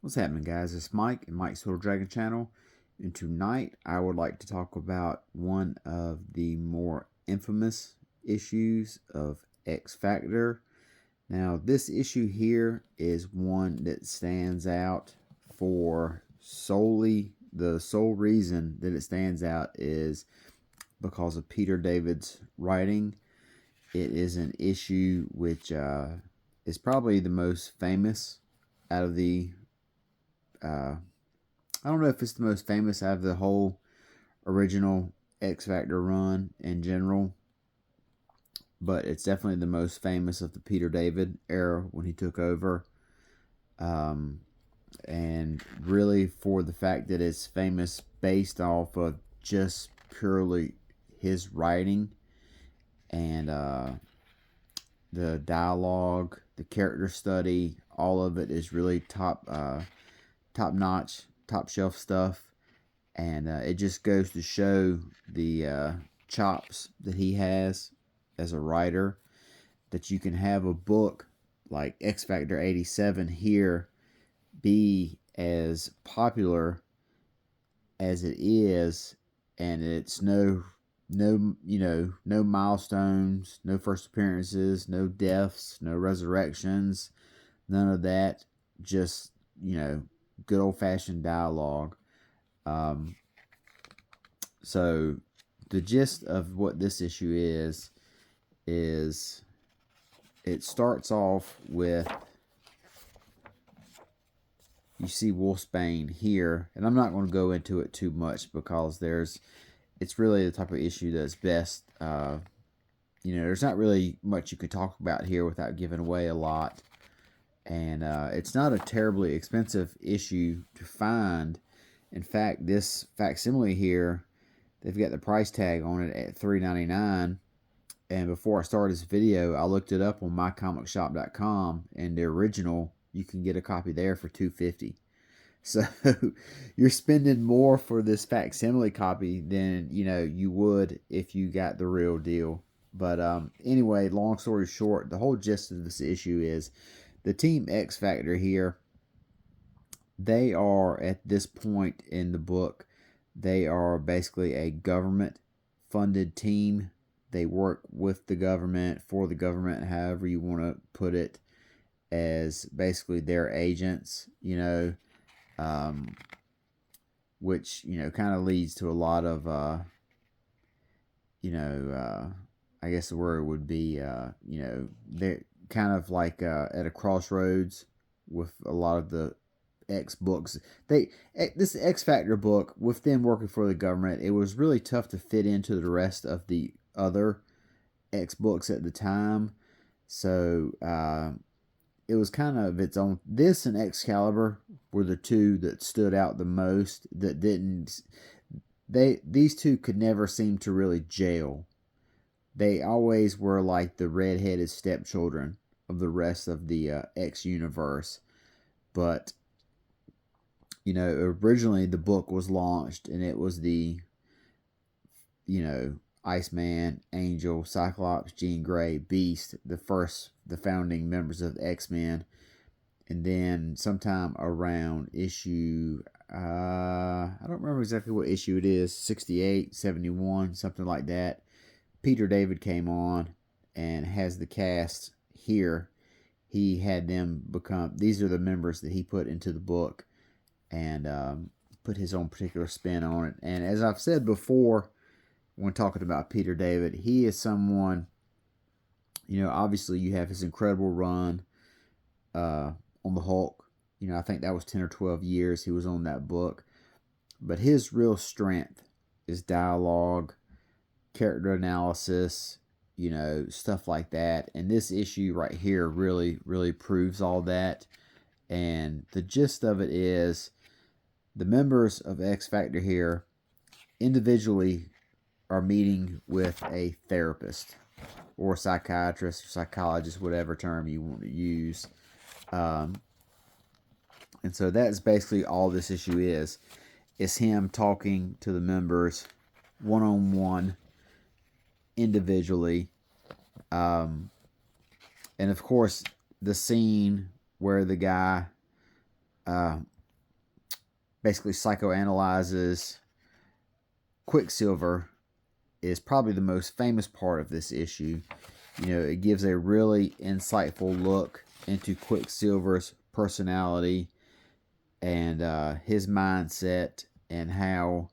What's happening, guys? It's Mike and Mike's Little Dragon Channel, and tonight I would like to talk about one of the more infamous issues of Xfactor. Now, this issue here is one that stands out for the sole reason that it stands out is because of Peter David's writing. It is an issue which is probably the most famous out of the I don't know if it's the most famous out of the whole original Xfactor run in general, but it's definitely the most famous of the Peter David era when he took over. And really for the fact that it's famous based off of just purely his writing and the dialogue, the character study, all of it is really top notch, top shelf stuff, and it just goes to show the chops that he has as a writer. That you can have a book like Xfactor 87 here be as popular as it is, and it's no milestones, no first appearances, no deaths, no resurrections, none of that. Just good old-fashioned dialogue. So the gist of what this issue is it starts off with, you see Wolfsbane here, and I'm not going to go into it too much because it's really the type of issue that's best. There's not really much you can talk about here without giving away a lot. And it's not a terribly expensive issue to find. In fact, this facsimile here, they've got the price tag on it at $3.99. And before I started this video, I looked it up on mycomicshop.com, and the original, you can get a copy there for $2.50. So you're spending more for this facsimile copy than you would if you got the real deal. But anyway, long story short, the whole gist of this issue is the Team Xfactor here. They are, at this point in the book, they are basically a government-funded team. They work with the government, for the government, however you want to put it, as basically their agents, which, kind of leads to a lot of, I guess the word would be, they're kind of like at a crossroads with a lot of the X books. This Xfactor book, with them working for the government, it was really tough to fit into the rest of the other X books at the time. So it was kind of its own. This and Excalibur were the two that stood out the most. These two could never seem to really gel. They always were like the redheaded stepchildren of the rest of the X universe. But, originally the book was launched, and it was the, Iceman, Angel, Cyclops, Jean Grey, Beast, the founding members of X-Men. And then sometime around issue, I don't remember exactly what issue it is, 68, 71, something like that. Peter David came on and has the cast here. He had them become, these are the members that he put into the book, and put his own particular spin on it. And as I've said before, when talking about Peter David, he is someone, obviously you have his incredible run on the Hulk. I think that was 10 or 12 years he was on that book. But his real strength is dialogue, character analysis, stuff like that. And this issue right here really, really proves all that. And the gist of it is the members of Xfactor here individually are meeting with a therapist or psychiatrist or psychologist, whatever term you want to use. And so that's basically all this issue is. It's him talking to the members one-on-one, individually. And of course, the scene where the guy basically psychoanalyzes Quicksilver is probably the most famous part of this issue. You know, it gives a really insightful look into Quicksilver's personality and his mindset, and how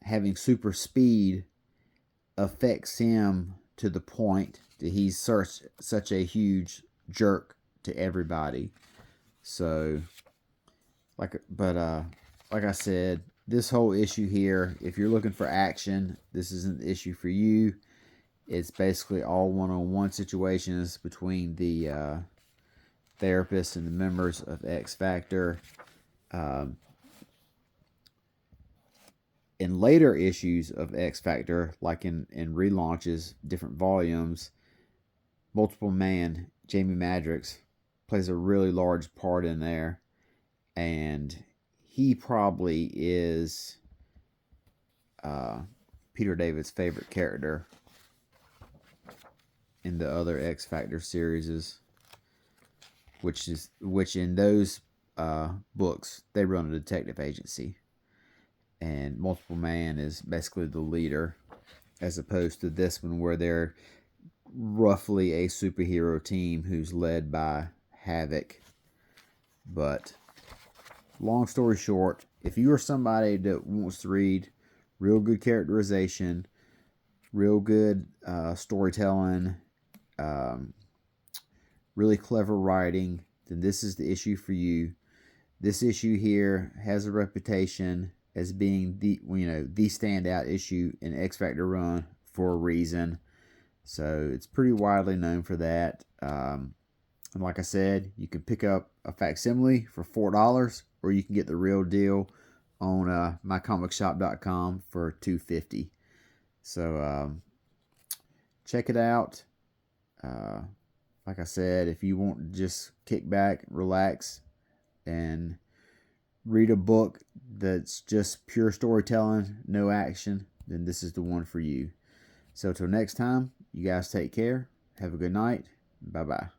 having super speed affects him to the point that he's such a huge jerk to everybody. So, like I said, this whole issue here, if you're looking for action, this isn't the issue for you. It's basically all one-on-one situations between the therapist and the members of Xfactor. In later issues of Xfactor, like in relaunches, different volumes, Multiple Man, Jamie Madrox, plays a really large part in there. And he probably is Peter David's favorite character in the other Xfactor series, which in those books they run a detective agency, and Multiple Man is basically the leader, as opposed to this one where they're roughly a superhero team who's led by Havoc. But long story short, if you are somebody that wants to read real good characterization, real good storytelling, really clever writing, then this is the issue for you. This issue here has a reputation as being the standout issue in Xfactor run for a reason. So it's pretty widely known for that. And like I said, you can pick up a facsimile for $4, or you can get the real deal on mycomicshop.com for $2.50. So check it out. Like I said, if you want to just kick back, relax, and read a book that's just pure storytelling, no action, then this is the one for you. So till next time, you guys take care. Have a good night. Bye-bye.